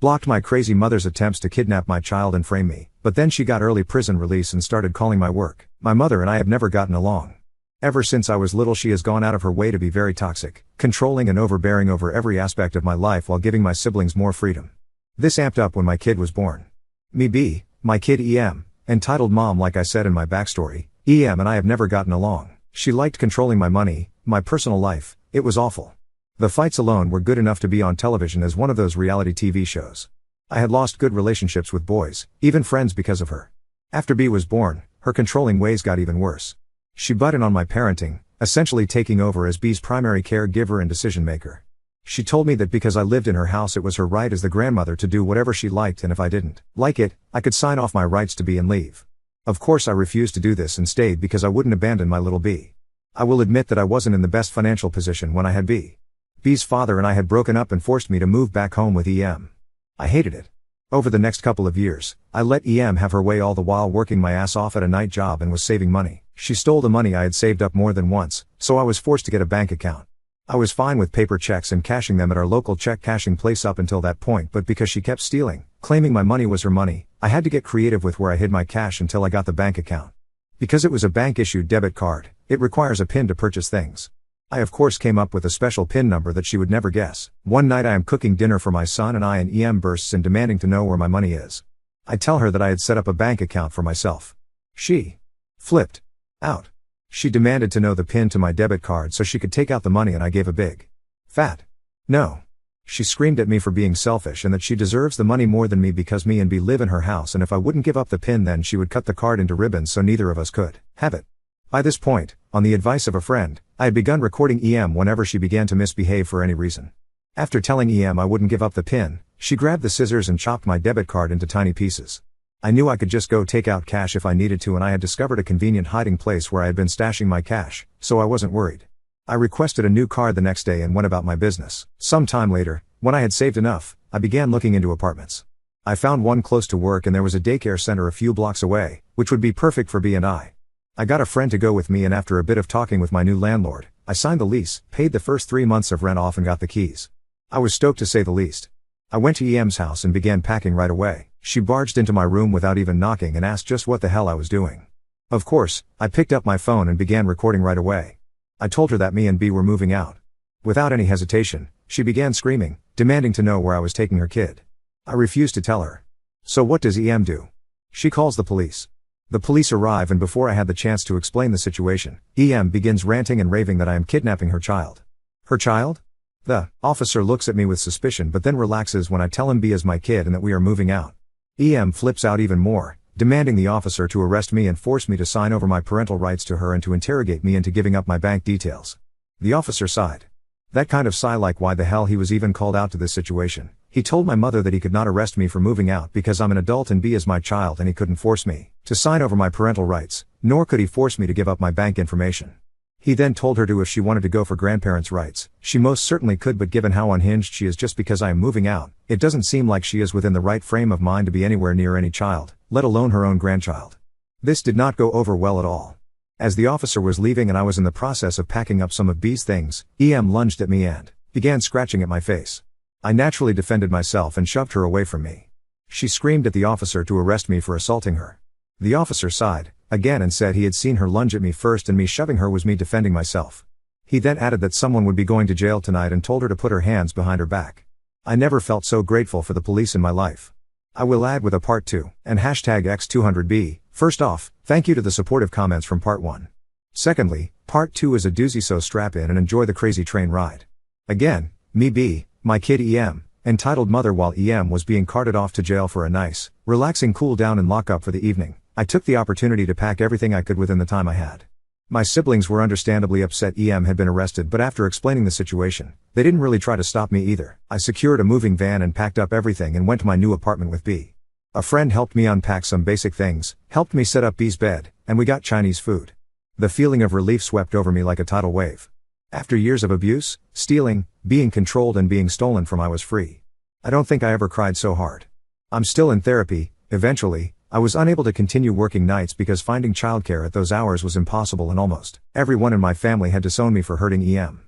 blocked my crazy mother's attempts to kidnap my child and frame me, but then she got early prison release and started calling my work. My mother and I have never gotten along. Ever since I was little she has gone out of her way to be very toxic, controlling and overbearing over every aspect of my life while giving my siblings more freedom. This amped up when my kid was born. My kid EM, entitled Mom. Like I said in my backstory, EM and I have never gotten along. She liked controlling my money, my personal life. It was awful. The fights alone were good enough to be on television as one of those reality TV shows. I had lost good relationships with boys, even friends, because of her. After B was born, her controlling ways got even worse. She butted in on my parenting, essentially taking over as B's primary caregiver and decision maker. She told me that because I lived in her house it was her right as the grandmother to do whatever she liked, and if I didn't like it, I could sign off my rights to B and leave. Of course I refused to do this and stayed because I wouldn't abandon my little B. I will admit that I wasn't in the best financial position when I had B. B's father and I had broken up and forced me to move back home with EM. I hated it. Over the next couple of years, I let EM have her way, all the while working my ass off at a night job and was saving money. She stole the money I had saved up more than once, so I was forced to get a bank account. I was fine with paper checks and cashing them at our local check cashing place up until that point, but because she kept stealing, claiming my money was her money, I had to get creative with where I hid my cash until I got the bank account. Because it was a bank-issued debit card, it requires a PIN to purchase things. I of course came up with a special PIN number that she would never guess. One night I am cooking dinner for my son and EM bursts in demanding to know where my money is. I tell her that I had set up a bank account for myself. She flipped out. She demanded to know the PIN to my debit card so she could take out the money, and I gave a big fat no. She screamed at me for being selfish and that she deserves the money more than me because me and B live in her house, and if I wouldn't give up the PIN then she would cut the card into ribbons so neither of us could have it. By this point, on the advice of a friend, I had begun recording EM whenever she began to misbehave for any reason. After telling EM I wouldn't give up the PIN, she grabbed the scissors and chopped my debit card into tiny pieces. I knew I could just go take out cash if I needed to, and I had discovered a convenient hiding place where I had been stashing my cash, so I wasn't worried. I requested a new card the next day and went about my business. Some time later, when I had saved enough, I began looking into apartments. I found one close to work and there was a daycare center a few blocks away, which would be perfect for B and I. I got a friend to go with me, and after a bit of talking with my new landlord, I signed the lease, paid the first 3 months of rent off and got the keys. I was stoked to say the least. I went to EM's house and began packing right away. She barged into my room without even knocking and asked just what the hell I was doing. Of course, I picked up my phone and began recording right away. I told her that me and B were moving out. Without any hesitation, she began screaming, demanding to know where I was taking her kid. I refused to tell her. So what does EM do? She calls the police. The police arrive, and before I had the chance to explain the situation, EM begins ranting and raving that I am kidnapping her child. Her child? The officer looks at me with suspicion but then relaxes when I tell him B is my kid and that we are moving out. EM flips out even more, demanding the officer to arrest me and force me to sign over my parental rights to her and to interrogate me into giving up my bank details. The officer sighed. That kind of sigh, like why the hell he was even called out to this situation. He told my mother that he could not arrest me for moving out because I'm an adult and B is my child, and he couldn't force me to sign over my parental rights, nor could he force me to give up my bank information. He then told her to, if she wanted to go for grandparents' rights, she most certainly could, but given how unhinged she is just because I am moving out, it doesn't seem like she is within the right frame of mind to be anywhere near any child, let alone her own grandchild. This did not go over well at all. As the officer was leaving and I was in the process of packing up some of B's things, EM lunged at me and began scratching at my face. I naturally defended myself and shoved her away from me. She screamed at the officer to arrest me for assaulting her. The officer sighed again and said he had seen her lunge at me first and me shoving her was me defending myself. He then added that someone would be going to jail tonight and told her to put her hands behind her back. I never felt so grateful for the police in my life. I will add with a part 2, and #X200B. First off, thank you to the supportive comments from part 1. Secondly, part 2 is a doozy, so strap in and enjoy the crazy train ride. Again, me B, my kid EM, entitled Mother. While EM was being carted off to jail for a nice, relaxing cool down and lock up for the evening, I took the opportunity to pack everything I could within the time I had. My siblings were understandably upset EM had been arrested, but after explaining the situation, they didn't really try to stop me either. I secured a moving van and packed up everything and went to my new apartment with B. A friend helped me unpack some basic things, helped me set up B's bed, and we got Chinese food. The feeling of relief swept over me like a tidal wave. After years of abuse, stealing, being controlled and being stolen from, I was free. I don't think I ever cried so hard. I'm still in therapy. Eventually, I was unable to continue working nights because finding childcare at those hours was impossible, and almost everyone in my family had disowned me for hurting EM.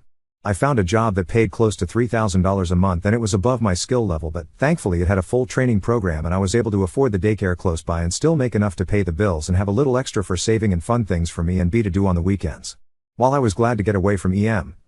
I found a job that paid close to $3,000 a month and it was above my skill level, but thankfully it had a full training program and I was able to afford the daycare close by and still make enough to pay the bills and have a little extra for saving and fun things for me and B to do on the weekends. While I was glad to get away from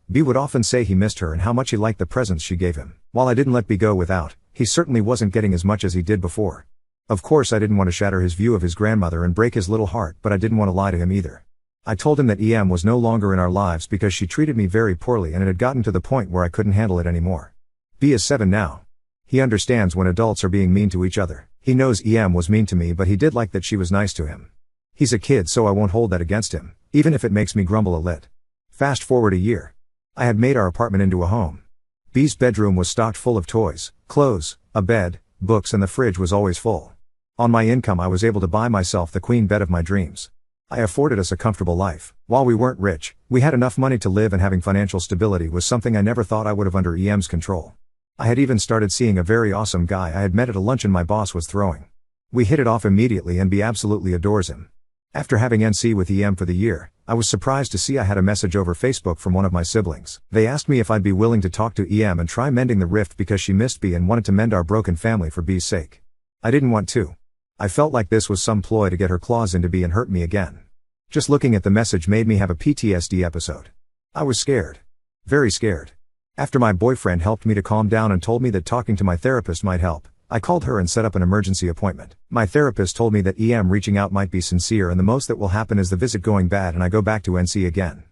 B would often say he missed her and how much he liked the presents she gave him. While I didn't let B go without, he certainly wasn't getting as much as he did before. Of course I didn't want to shatter his view of his grandmother and break his little heart, but I didn't want to lie to him either. I told him that was no longer in our lives because she treated me very poorly and it had gotten to the point where I couldn't handle it anymore. B is 7 now. He understands when adults are being mean to each other. He knows was mean to me, but he did like that she was nice to him. He's a kid, so I won't hold that against him, even if it makes me grumble a lit. Fast forward a year. I had made our apartment into a home. B's bedroom was stocked full of toys, clothes, a bed, books, and the fridge was always full. On my income I was able to buy myself the queen bed of my dreams. I afforded us a comfortable life. While we weren't rich, we had enough money to live, and having financial stability was something I never thought I would have under EM's control. I had even started seeing a very awesome guy I had met at a luncheon my boss was throwing. We hit it off immediately and B absolutely adores him. After having NC with for the year, I was surprised to see I had a message over Facebook from one of my siblings. They asked me if I'd be willing to talk to and try mending the rift because she missed B and wanted to mend our broken family for B's sake. I didn't want to. I felt like this was some ploy to get her claws into B and hurt me again. Just looking at the message made me have a PTSD episode. I was scared. Very scared. After my boyfriend helped me to calm down and told me that talking to my therapist might help, I called her and set up an emergency appointment. My therapist told me that reaching out might be sincere and the most that will happen is the visit going bad and I go back to NC again.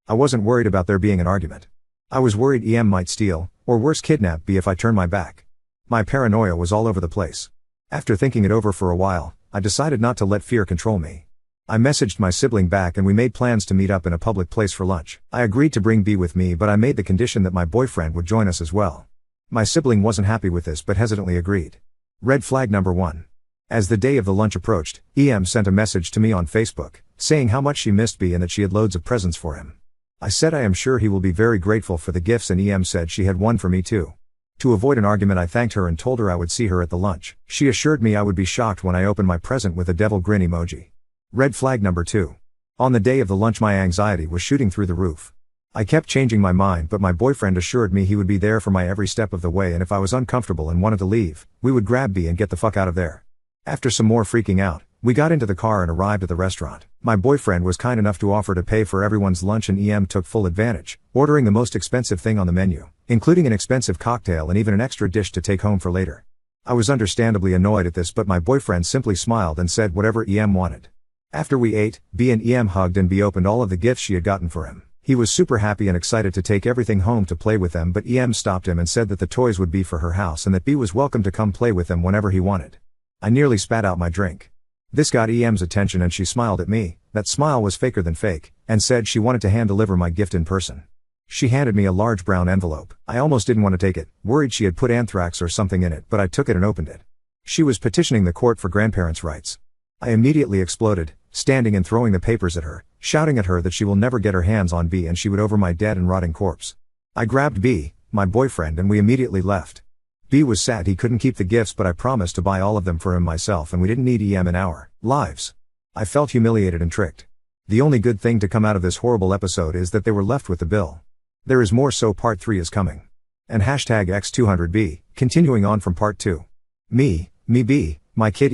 I wasn't worried about there being an argument. I was worried might steal, or worse kidnap B if I turned my back. My paranoia was all over the place. After thinking it over for a while, I decided not to let fear control me. I messaged my sibling back and we made plans to meet up in a public place for lunch. I agreed to bring B with me, but I made the condition that my boyfriend would join us as well. My sibling wasn't happy with this but hesitantly agreed. Red flag number 1. As the day of the lunch approached, sent a message to me on Facebook, saying how much she missed B and that she had loads of presents for him. I said I am sure he will be very grateful for the gifts, and said she had one for me too. To avoid an argument I thanked her and told her I would see her at the lunch. She assured me I would be shocked when I opened my present with a devil grin emoji. Red flag number 2. On the day of the lunch my anxiety was shooting through the roof. I kept changing my mind, but my boyfriend assured me he would be there for my every step of the way, and if I was uncomfortable and wanted to leave, we would grab B and get the fuck out of there. After some more freaking out, we got into the car and arrived at the restaurant. My boyfriend was kind enough to offer to pay for everyone's lunch and took full advantage, ordering the most expensive thing on the menu, including an expensive cocktail and even an extra dish to take home for later. I was understandably annoyed at this, but my boyfriend simply smiled and said whatever wanted. After we ate, B and hugged and B opened all of the gifts she had gotten for him. He was super happy and excited to take everything home to play with them, but stopped him and said that the toys would be for her house and that B was welcome to come play with them whenever he wanted. I nearly spat out my drink. This got EM's attention and she smiled at me. That smile was faker than fake, and said she wanted to hand deliver my gift in person. She handed me a large brown envelope. I almost didn't want to take it, worried she had put anthrax or something in it, but I took it and opened it. She was petitioning the court for grandparents' rights. I immediately exploded, standing and throwing the papers at her, shouting at her that she will never get her hands on B and she would over my dead and rotting corpse. I grabbed B, my boyfriend, and we immediately left. B was sad he couldn't keep the gifts, but I promised to buy all of them for him myself and we didn't need in our lives. I felt humiliated and tricked. The only good thing to come out of this horrible episode is that they were left with the bill. There is more, so part 3 is coming. And hashtag X200B, continuing on from part 2. Me B, my kid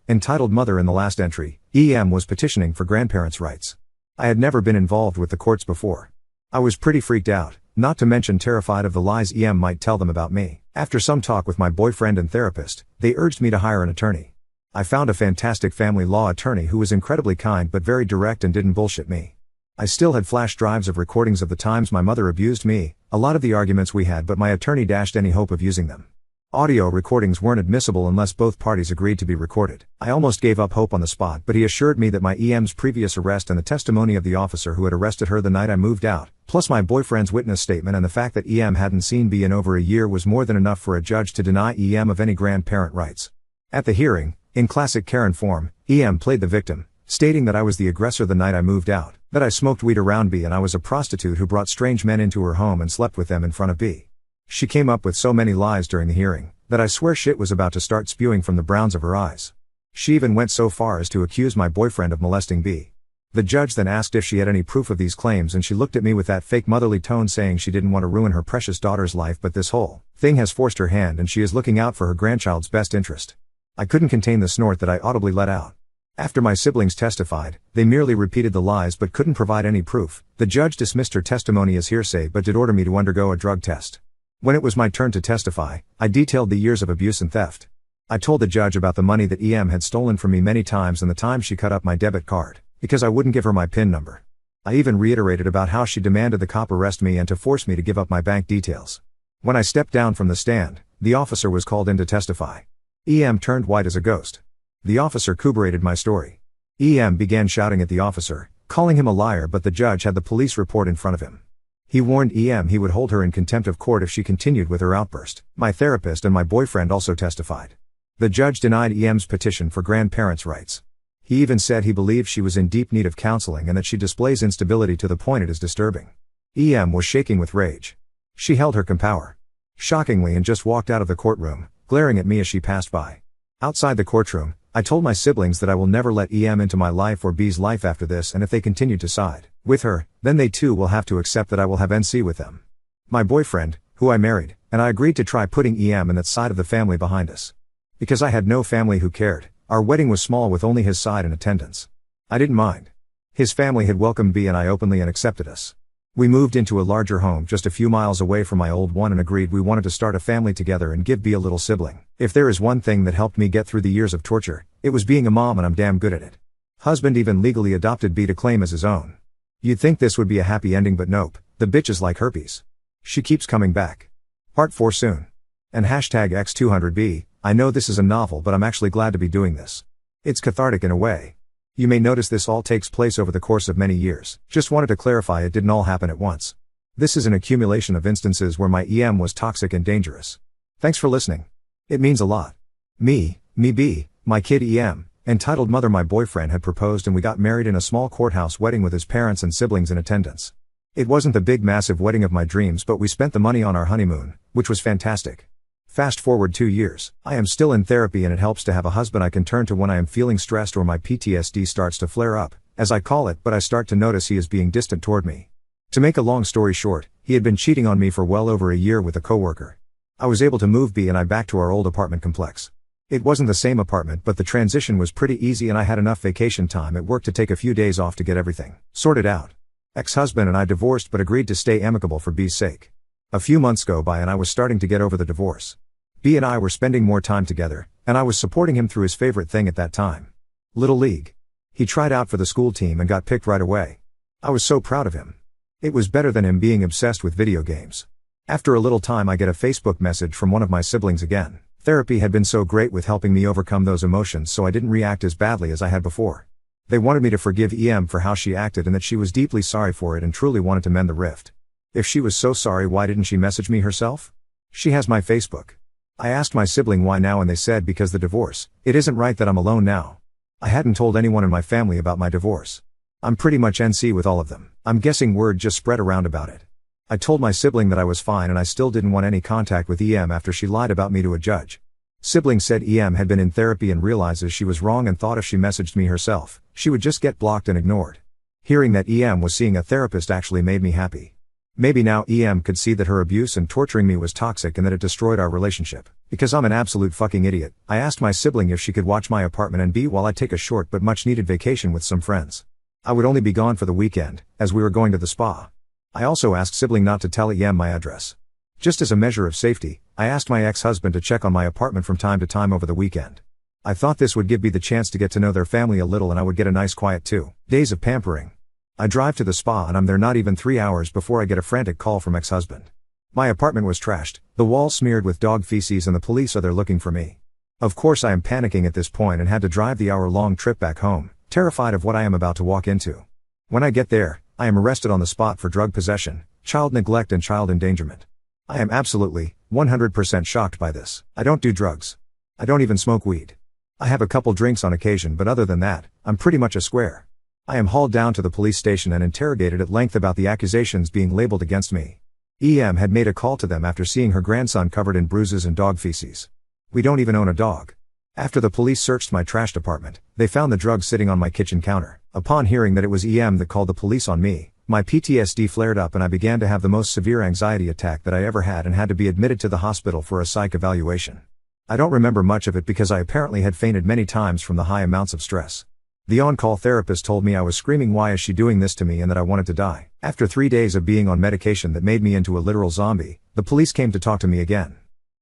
entitled Mother in the last entry, was petitioning for grandparents' rights. I had never been involved with the courts before. I was pretty freaked out, not to mention terrified of the lies might tell them about me. After some talk with my boyfriend and therapist, they urged me to hire an attorney. I found a fantastic family law attorney who was incredibly kind but very direct and didn't bullshit me. I still had flash drives of recordings of the times my mother abused me, a lot of the arguments we had, but my attorney dashed any hope of using them. Audio recordings weren't admissible unless both parties agreed to be recorded. I almost gave up hope on the spot, but he assured me that my EM's previous arrest and the testimony of the officer who had arrested her the night I moved out, plus my boyfriend's witness statement and the fact that hadn't seen B in over a year was more than enough for a judge to deny of any grandparent rights. At the hearing, in classic Karen form, played the victim, stating that I was the aggressor the night I moved out, that I smoked weed around B and I was a prostitute who brought strange men into her home and slept with them in front of B. She came up with so many lies during the hearing, that I swear shit was about to start spewing from the browns of her eyes. She even went so far as to accuse my boyfriend of molesting B. The judge then asked if she had any proof of these claims, and she looked at me with that fake motherly tone, saying she didn't want to ruin her precious daughter's life, but this whole thing has forced her hand and she is looking out for her grandchild's best interest. I couldn't contain the snort that I audibly let out. After my siblings testified, they merely repeated the lies but couldn't provide any proof. The judge dismissed her testimony as hearsay but did order me to undergo a drug test. When it was my turn to testify, I detailed the years of abuse and theft. I told the judge about the money that EM had stolen from me many times and the time she cut up my debit card, because I wouldn't give her my PIN number. I even reiterated about how she demanded the cop arrest me and to force me to give up my bank details. When I stepped down from the stand, the officer was called in to testify. EM turned white as a ghost. The officer corroborated my story. EM began shouting at the officer, calling him a liar, but the judge had the police report in front of him. He warned EM he would hold her in contempt of court if she continued with her outburst. My therapist and my boyfriend also testified. The judge denied EM's petition for grandparents' rights. He even said he believed she was in deep need of counseling and that she displays instability to the point it is disturbing. EM was shaking with rage. She held her composure, shockingly, and just walked out of the courtroom, glaring at me as she passed by. Outside the courtroom, I told my siblings that I will never let EM into my life or B's life after this, and if they continue to side with her, then they too will have to accept that I will have NC with them. My boyfriend, who I married, and I agreed to try putting EM and that side of the family behind us. Because I had no family who cared, our wedding was small with only his side in attendance. I didn't mind. His family had welcomed B and I openly and accepted us. We moved into a larger home just a few miles away from my old one and agreed we wanted to start a family together and give B a little sibling. If there is one thing that helped me get through the years of torture, it was being a mom, and I'm damn good at it. Husband even legally adopted B to claim as his own. You'd think this would be a happy ending, but nope, the bitch is like herpes. She keeps coming back. Part 4 soon. And hashtag X200B, I know this is a novel, but I'm actually glad to be doing this. It's cathartic in a way. You may notice this all takes place over the course of many years. Just wanted to clarify it didn't all happen at once. This is an accumulation of instances where my EM was toxic and dangerous. Thanks for listening. It means a lot. Me B, my kid EM, entitled mother. My boyfriend had proposed and we got married in a small courthouse wedding with his parents and siblings in attendance. It wasn't the big massive wedding of my dreams, but we spent the money on our honeymoon, which was fantastic. Fast forward 2 years, I am still in therapy, and it helps to have a husband I can turn to when I am feeling stressed or my PTSD starts to flare up, as I call it, but I start to notice he is being distant toward me. To make a long story short, he had been cheating on me for well over a year with a coworker. I was able to move B and I back to our old apartment complex. It wasn't the same apartment, but the transition was pretty easy and I had enough vacation time at work to take a few days off to get everything sorted out. Ex-husband and I divorced but agreed to stay amicable for B's sake. A few months go by and I was starting to get over the divorce. B and I were spending more time together, and I was supporting him through his favorite thing at that time. Little League. He tried out for the school team and got picked right away. I was so proud of him. It was better than him being obsessed with video games. After a little time I get a Facebook message from one of my siblings again. Therapy had been so great with helping me overcome those emotions, so I didn't react as badly as I had before. They wanted me to forgive EM for how she acted and that she was deeply sorry for it and truly wanted to mend the rift. If she was so sorry, why didn't she message me herself? She has my Facebook. I asked my sibling why now, and they said because the divorce. It isn't right that I'm alone now. I hadn't told anyone in my family about my divorce. I'm pretty much NC with all of them. I'm guessing word just spread around about it. I told my sibling that I was fine and I still didn't want any contact with EM after she lied about me to a judge. Sibling said EM had been in therapy and realizes she was wrong and thought if she messaged me herself, she would just get blocked and ignored. Hearing that EM was seeing a therapist actually made me happy. Maybe now EM could see that her abuse and torturing me was toxic and that it destroyed our relationship. Because I'm an absolute fucking idiot, I asked my sibling if she could watch my apartment and B while I take a short but much needed vacation with some friends. I would only be gone for the weekend, as we were going to the spa. I also asked sibling not to tell EM my address. Just as a measure of safety, I asked my ex-husband to check on my apartment from time to time over the weekend. I thought this would give me the chance to get to know their family a little and I would get a nice quiet 2 days of pampering. I drive to the spa and I'm there not even 3 hours before I get a frantic call from ex-husband. My apartment was trashed, the walls smeared with dog feces, and the police are there looking for me. Of course I am panicking at this point and had to drive the hour-long trip back home, terrified of what I am about to walk into. When I get there, I am arrested on the spot for drug possession, child neglect and child endangerment. I am absolutely, 100% shocked by this. I don't do drugs. I don't even smoke weed. I have a couple drinks on occasion, but other than that, I'm pretty much a square. I am hauled down to the police station and interrogated at length about the accusations being labeled against me. EM had made a call to them after seeing her grandson covered in bruises and dog feces. We don't even own a dog. After the police searched my trashed apartment, they found the drugs sitting on my kitchen counter. Upon hearing that it was EM that called the police on me, my PTSD flared up and I began to have the most severe anxiety attack that I ever had and had to be admitted to the hospital for a psych evaluation. I don't remember much of it because I apparently had fainted many times from the high amounts of stress. The on-call therapist told me I was screaming, "Why is she doing this to me?" and that I wanted to die. After 3 days of being on medication that made me into a literal zombie, the police came to talk to me again.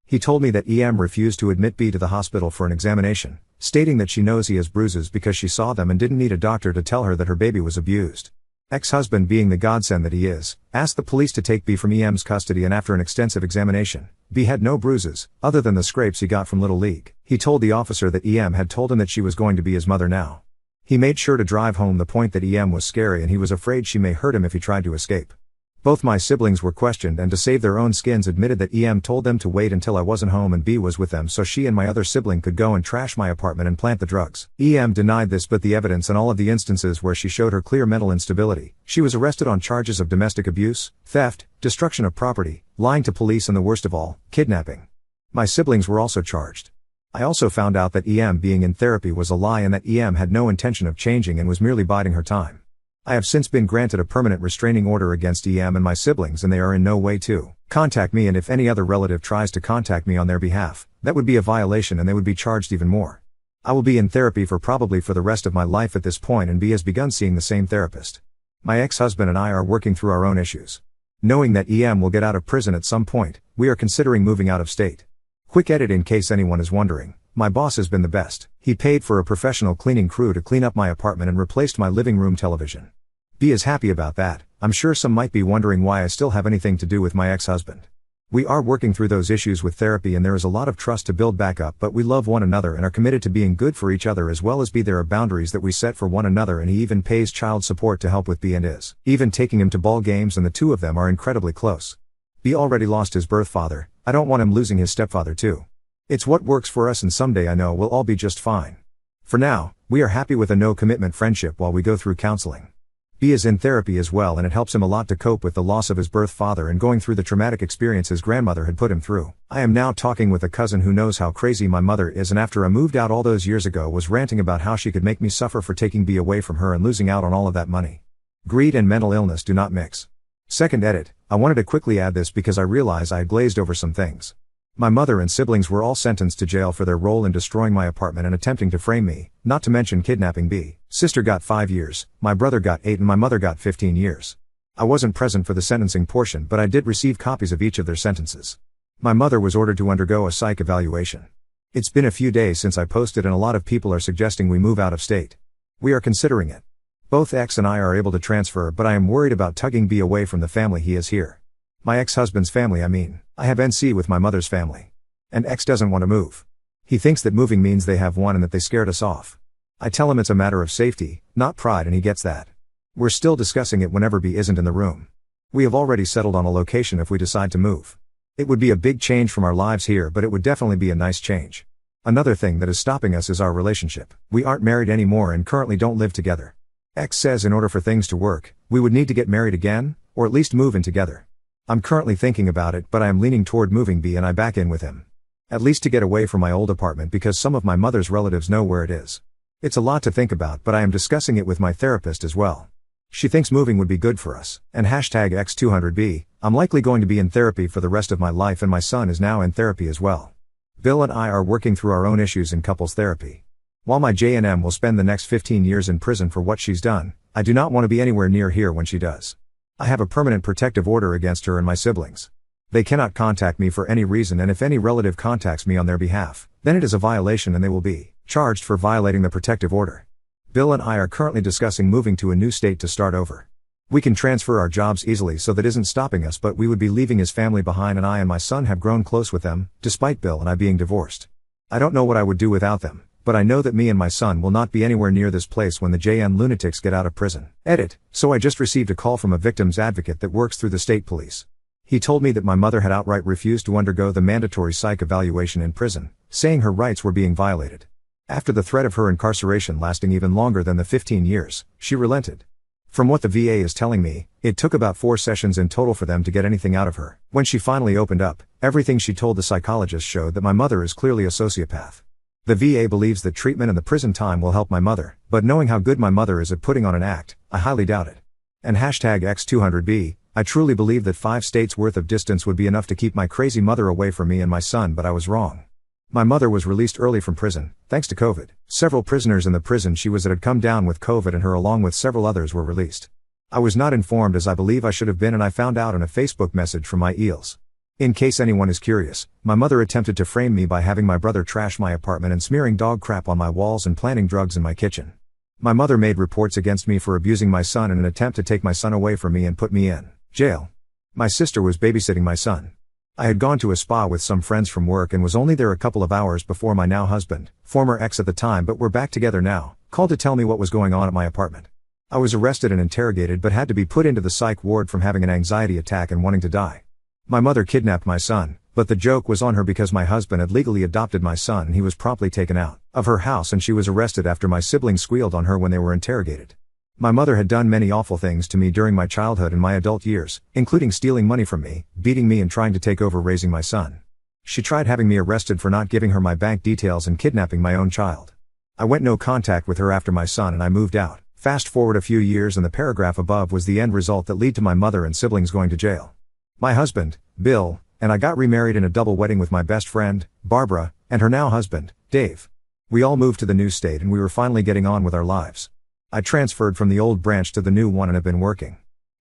He told me that EM refused to admit B to the hospital for an examination, stating that she knows he has bruises because she saw them and didn't need a doctor to tell her that her baby was abused. Ex-husband, being the godsend that he is, asked the police to take B from EM's custody, and after an extensive examination, B had no bruises, other than the scrapes he got from Little League. He told the officer that EM had told him that she was going to be his mother now. He made sure to drive home the point that EM was scary and he was afraid she may hurt him if he tried to escape. Both my siblings were questioned and to save their own skins admitted that EM told them to wait until I wasn't home and B was with them so she and my other sibling could go and trash my apartment and plant the drugs. EM denied this, but the evidence and all of the instances where she showed her clear mental instability. She was arrested on charges of domestic abuse, theft, destruction of property, lying to police, and the worst of all, kidnapping. My siblings were also charged. I also found out that EM being in therapy was a lie and that EM had no intention of changing and was merely biding her time. I have since been granted a permanent restraining order against EM and my siblings, and they are in no way to contact me, and if any other relative tries to contact me on their behalf, that would be a violation and they would be charged even more. I will be in therapy for probably for the rest of my life at this point, and B has begun seeing the same therapist. My ex-husband and I are working through our own issues. Knowing that EM will get out of prison at some point, we are considering moving out of state. Quick edit in case anyone is wondering. My boss has been the best. He paid for a professional cleaning crew to clean up my apartment and replaced my living room television. B is happy about that. I'm sure some might be wondering why I still have anything to do with my ex-husband. We are working through those issues with therapy and there is a lot of trust to build back up, but we love one another and are committed to being good for each other as well as B. There are boundaries that we set for one another, and he even pays child support to help with B and is even taking him to ball games, and the two of them are incredibly close. B already lost his birth father. I don't want him losing his stepfather too. It's what works for us, and someday I know we'll all be just fine. For now, we are happy with a no-commitment friendship while we go through counseling. B is in therapy as well, and it helps him a lot to cope with the loss of his birth father and going through the traumatic experience his grandmother had put him through. I am now talking with a cousin who knows how crazy my mother is, and after I moved out all those years ago was ranting about how she could make me suffer for taking B away from her and losing out on all of that money. Greed and mental illness do not mix. Second edit, I wanted to quickly add this because I realize I had glazed over some things. My mother and siblings were all sentenced to jail for their role in destroying my apartment and attempting to frame me, not to mention kidnapping B. Sister got 5 years, my brother got 8 and my mother got 15 years. I wasn't present for the sentencing portion, but I did receive copies of each of their sentences. My mother was ordered to undergo a psych evaluation. It's been a few days since I posted and a lot of people are suggesting we move out of state. We are considering it. Both X and I are able to transfer, but I am worried about tugging B away from the family he is here. My ex-husband's family, I mean. I have NC with my mother's family. And X doesn't want to move. He thinks that moving means they have won and that they scared us off. I tell him it's a matter of safety, not pride, and he gets that. We're still discussing it whenever B isn't in the room. We have already settled on a location if we decide to move. It would be a big change from our lives here, but it would definitely be a nice change. Another thing that is stopping us is our relationship. We aren't married anymore and currently don't live together. X says in order for things to work, we would need to get married again, or at least move in together. I'm currently thinking about it, but I am leaning toward moving B and I back in with him. At least to get away from my old apartment because some of my mother's relatives know where it is. It's a lot to think about, but I am discussing it with my therapist as well. She thinks moving would be good for us. And hashtag X200B, I'm likely going to be in therapy for the rest of my life, and my son is now in therapy as well. Bill and I are working through our own issues in couples therapy. While my JNM will spend the next 15 years in prison for what she's done, I do not want to be anywhere near here when she does. I have a permanent protective order against her and my siblings. They cannot contact me for any reason, and if any relative contacts me on their behalf, then it is a violation and they will be charged for violating the protective order. Bill and I are currently discussing moving to a new state to start over. We can transfer our jobs easily, so that isn't stopping us, but we would be leaving his family behind, and I and my son have grown close with them, despite Bill and I being divorced. I don't know what I would do without them, but I know that me and my son will not be anywhere near this place when the JN lunatics get out of prison. Edit. So I just received a call from a victim's advocate that works through the state police. He told me that my mother had outright refused to undergo the mandatory psych evaluation in prison, saying her rights were being violated. After the threat of her incarceration lasting even longer than the 15 years, she relented. From what the VA is telling me, it took about 4 sessions in total for them to get anything out of her. When she finally opened up, everything she told the psychologist showed that my mother is clearly a sociopath. The VA believes that treatment and the prison time will help my mother, but knowing how good my mother is at putting on an act, I highly doubt it. And #X200B, I truly believe that 5 states worth of distance would be enough to keep my crazy mother away from me and my son, but I was wrong. My mother was released early from prison, thanks to COVID. Several prisoners in the prison she was at had come down with COVID and her along with several others were released. I was not informed as I believe I should have been, and I found out in a Facebook message from my eels. In case anyone is curious, my mother attempted to frame me by having my brother trash my apartment and smearing dog crap on my walls and planting drugs in my kitchen. My mother made reports against me for abusing my son in an attempt to take my son away from me and put me in jail. My sister was babysitting my son. I had gone to a spa with some friends from work and was only there a couple of hours before my now husband, former ex at the time but we're back together now, called to tell me what was going on at my apartment. I was arrested and interrogated but had to be put into the psych ward from having an anxiety attack and wanting to die. My mother kidnapped my son, but the joke was on her because my husband had legally adopted my son and he was promptly taken out of her house and she was arrested after my siblings squealed on her when they were interrogated. My mother had done many awful things to me during my childhood and my adult years, including stealing money from me, beating me and trying to take over raising my son. She tried having me arrested for not giving her my bank details and kidnapping my own child. I went no contact with her after my son and I moved out. Fast forward a few years and the paragraph above was the end result that led to my mother and siblings going to jail. My husband, Bill, and I got remarried in a double wedding with my best friend, Barbara, and her now husband, Dave. We all moved to the new state and we were finally getting on with our lives. I transferred from the old branch to the new one and have been working.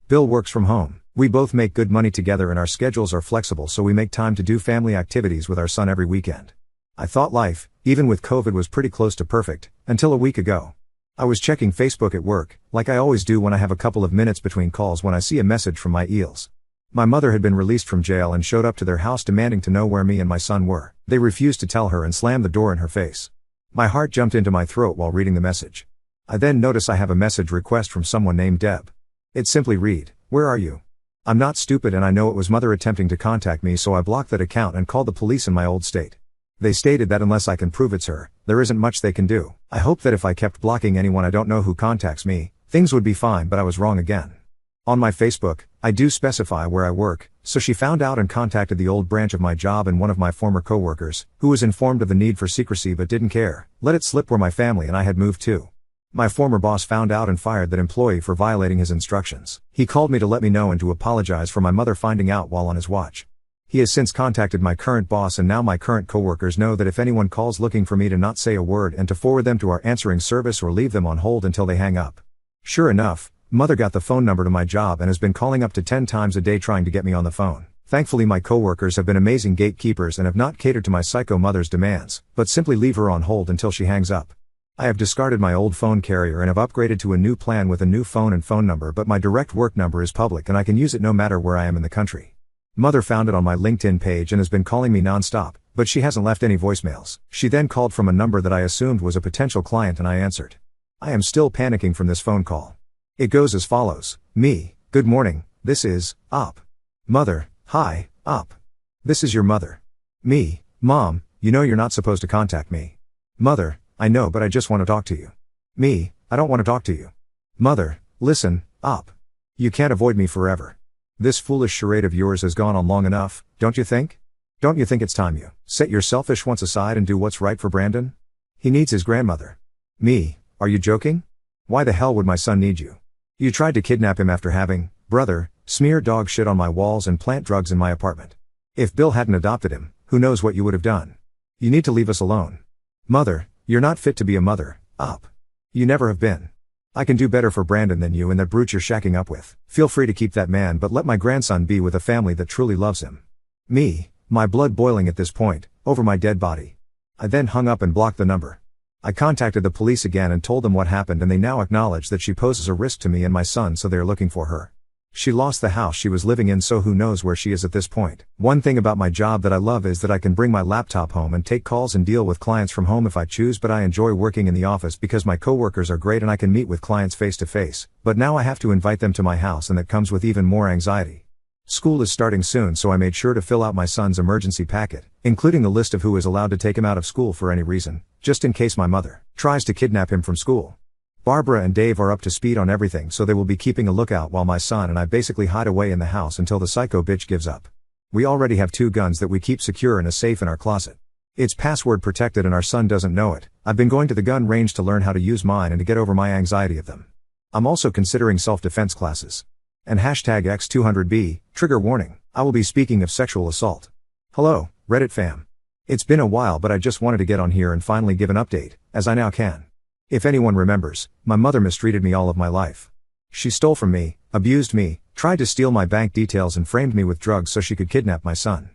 Bill works from home. We both make good money together and our schedules are flexible so we make time to do family activities with our son every weekend. I thought life, even with COVID, was pretty close to perfect, until a week ago. I was checking Facebook at work, like I always do when I have a couple of minutes between calls, when I see a message from my eels. My mother had been released from jail and showed up to their house demanding to know where me and my son were. They refused to tell her and slammed the door in her face. My heart jumped into my throat while reading the message. I then notice I have a message request from someone named Deb. It simply read, "Where are you?" I'm not stupid and I know it was mother attempting to contact me, so I blocked that account and called the police in my old state. They stated that unless I can prove it's her, there isn't much they can do. I hope that if I kept blocking anyone I don't know who contacts me, things would be fine, but I was wrong again. On my Facebook, I do specify where I work, so she found out and contacted the old branch of my job and one of my former coworkers, who was informed of the need for secrecy but didn't care, let it slip where my family and I had moved to. My former boss found out and fired that employee for violating his instructions. He called me to let me know and to apologize for my mother finding out while on his watch. He has since contacted my current boss and now my current coworkers know that if anyone calls looking for me to not say a word and to forward them to our answering service or leave them on hold until they hang up. Sure enough, mother got the phone number to my job and has been calling up to 10 times a day trying to get me on the phone. Thankfully my coworkers have been amazing gatekeepers and have not catered to my psycho mother's demands, but simply leave her on hold until she hangs up. I have discarded my old phone carrier and have upgraded to a new plan with a new phone and phone number, but my direct work number is public and I can use it no matter where I am in the country. Mother found it on my LinkedIn page and has been calling me non-stop, but she hasn't left any voicemails. She then called from a number that I assumed was a potential client and I answered. I am still panicking from this phone call. It goes as follows. Me, good morning, this is, Op. Mother, hi, Op. This is your mother. Me, Mom, you know you're not supposed to contact me. Mother, I know but I just want to talk to you. Me, I don't want to talk to you. Mother, listen, Op. You can't avoid me forever. This foolish charade of yours has gone on long enough, don't you think? Don't you think it's time you set your selfish wants aside and do what's right for Brandon? He needs his grandmother. Me, are you joking? Why the hell would my son need you? You tried to kidnap him after having, brother, smear dog shit on my walls and plant drugs in my apartment. If Bill hadn't adopted him, who knows what you would have done. You need to leave us alone. Mother, you're not fit to be a mother, Op. You never have been. I can do better for Brandon than you and that brute you're shacking up with. Feel free to keep that man, but let my grandson be with a family that truly loves him. Me, my blood boiling at this point, over my dead body. I then hung up and blocked the number. I contacted the police again and told them what happened and they now acknowledge that she poses a risk to me and my son, so they are looking for her. She lost the house she was living in, so who knows where she is at this point. One thing about my job that I love is that I can bring my laptop home and take calls and deal with clients from home if I choose, but I enjoy working in the office because my coworkers are great and I can meet with clients face to face, but now I have to invite them to my house and that comes with even more anxiety. School is starting soon, so I made sure to fill out my son's emergency packet, including the list of who is allowed to take him out of school for any reason, just in case my mother tries to kidnap him from school. Barbara and Dave are up to speed on everything, so they will be keeping a lookout while my son and I basically hide away in the house until the psycho bitch gives up. We already have 2 guns that we keep secure in a safe in our closet. It's password protected and our son doesn't know it. I've been going to the gun range to learn how to use mine and to get over my anxiety of them. I'm also considering self-defense classes. And hashtag X200B, trigger warning, I will be speaking of sexual assault. Hello, Reddit fam. It's been a while but I just wanted to get on here and finally give an update, as I now can. If anyone remembers, my mother mistreated me all of my life. She stole from me, abused me, tried to steal my bank details and framed me with drugs so she could kidnap my son.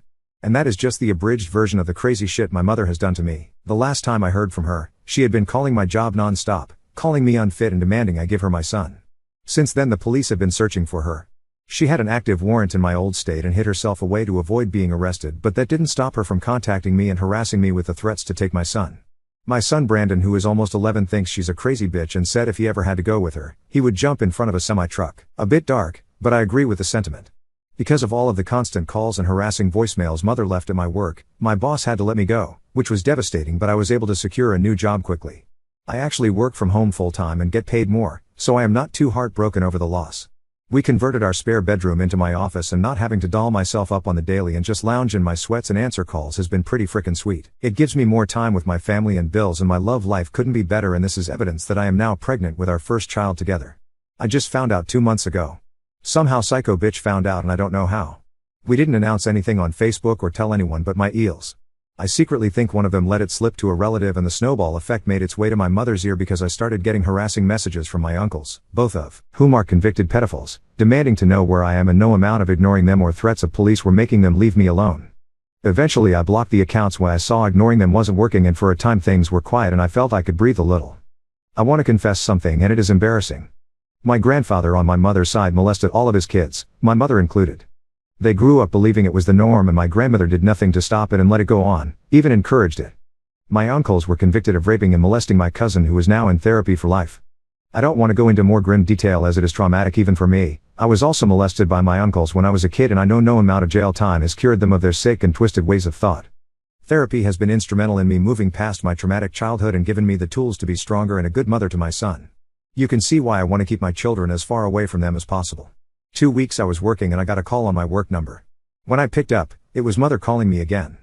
And that is just the abridged version of the crazy shit my mother has done to me. The last time I heard from her, she had been calling my job non-stop, calling me unfit and demanding I give her my son. Since then the police have been searching for her. She had an active warrant in my old state and hid herself away to avoid being arrested, but that didn't stop her from contacting me and harassing me with the threats to take my son. My son Brandon, who is almost 11, thinks she's a crazy bitch and said if he ever had to go with her, he would jump in front of a semi-truck. A bit dark, but I agree with the sentiment. Because of all of the constant calls and harassing voicemails mother left at my work, my boss had to let me go, which was devastating, but I was able to secure a new job quickly. I actually work from home full-time and get paid more, so I am not too heartbroken over the loss. We converted our spare bedroom into my office, and not having to doll myself up on the daily and just lounge in my sweats and answer calls has been pretty frickin' sweet. It gives me more time with my family and bills, and my love life couldn't be better, and this is evidence that I am now pregnant with our first child together. I just found out 2 months ago. Somehow psycho bitch found out and I don't know how. We didn't announce anything on Facebook or tell anyone but my eels. I secretly think one of them let it slip to a relative, and the snowball effect made its way to my mother's ear because I started getting harassing messages from my uncles, both of whom are convicted pedophiles, demanding to know where I am, and no amount of ignoring them or threats of police were making them leave me alone. Eventually I blocked the accounts when I saw ignoring them wasn't working, and for a time things were quiet and I felt I could breathe a little. I want to confess something, and it is embarrassing. My grandfather on my mother's side molested all of his kids, my mother included. They grew up believing it was the norm, and my grandmother did nothing to stop it and let it go on, even encouraged it. My uncles were convicted of raping and molesting my cousin, who is now in therapy for life. I don't want to go into more grim detail as it is traumatic even for me. I was also molested by my uncles when I was a kid, and I know no amount of jail time has cured them of their sick and twisted ways of thought. Therapy has been instrumental in me moving past my traumatic childhood and given me the tools to be stronger and a good mother to my son. You can see why I want to keep my children as far away from them as possible. 2 weeks I was working and I got a call on my work number. When I picked up, it was mother calling me again.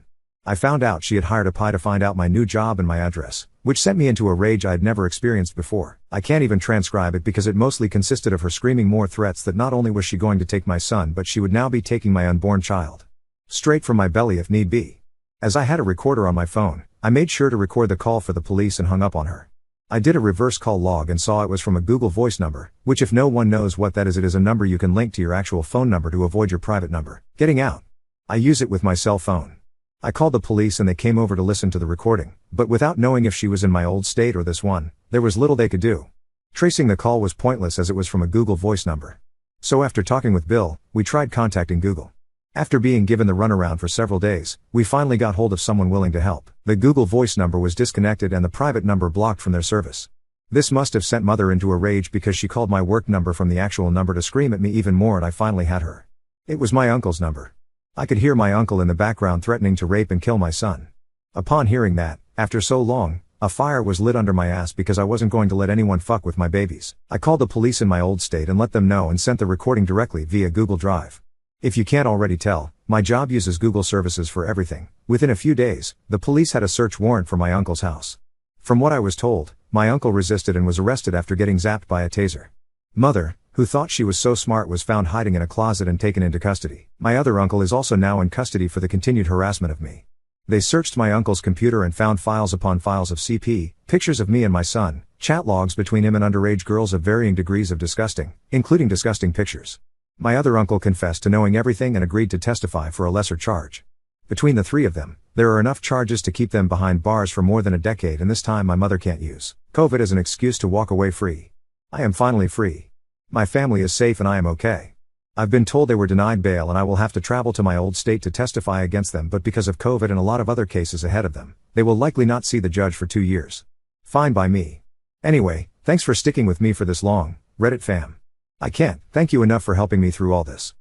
I found out she had hired a PI to find out my new job and my address, which sent me into a rage I had never experienced before. I can't even transcribe it because it mostly consisted of her screaming more threats that not only was she going to take my son, but she would now be taking my unborn child. Straight from my belly if need be. As I had a recorder on my phone, I made sure to record the call for the police and hung up on her. I did a reverse call log and saw it was from a Google Voice number, which, if no one knows what that is, it is a number you can link to your actual phone number to avoid your private number getting out. I use it with my cell phone. I called the police and they came over to listen to the recording, but without knowing if she was in my old state or this one, there was little they could do. Tracing the call was pointless as it was from a Google Voice number. So after talking with Bill, we tried contacting Google. After being given the runaround for several days, we finally got hold of someone willing to help. The Google Voice number was disconnected and the private number blocked from their service. This must have sent mother into a rage because she called my work number from the actual number to scream at me even more, and I finally had her. It was my uncle's number. I could hear my uncle in the background threatening to rape and kill my son. Upon hearing that, after so long, a fire was lit under my ass because I wasn't going to let anyone fuck with my babies. I called the police in my old state and let them know and sent the recording directly via Google Drive. If you can't already tell, my job uses Google services for everything. Within a few days, the police had a search warrant for my uncle's house. From what I was told, my uncle resisted and was arrested after getting zapped by a taser. Mother, who thought she was so smart, was found hiding in a closet and taken into custody. My other uncle is also now in custody for the continued harassment of me. They searched my uncle's computer and found files upon files of CP, pictures of me and my son, chat logs between him and underage girls of varying degrees of disgusting, including disgusting pictures. My other uncle confessed to knowing everything and agreed to testify for a lesser charge. Between the three of them, there are enough charges to keep them behind bars for more than a decade, and this time my mother can't use COVID as an excuse to walk away free. I am finally free. My family is safe and I am okay. I've been told they were denied bail and I will have to travel to my old state to testify against them, but because of COVID and a lot of other cases ahead of them, they will likely not see the judge for 2 years. Fine by me. Anyway, thanks for sticking with me for this long, Reddit fam. I can't thank you enough for helping me through all this.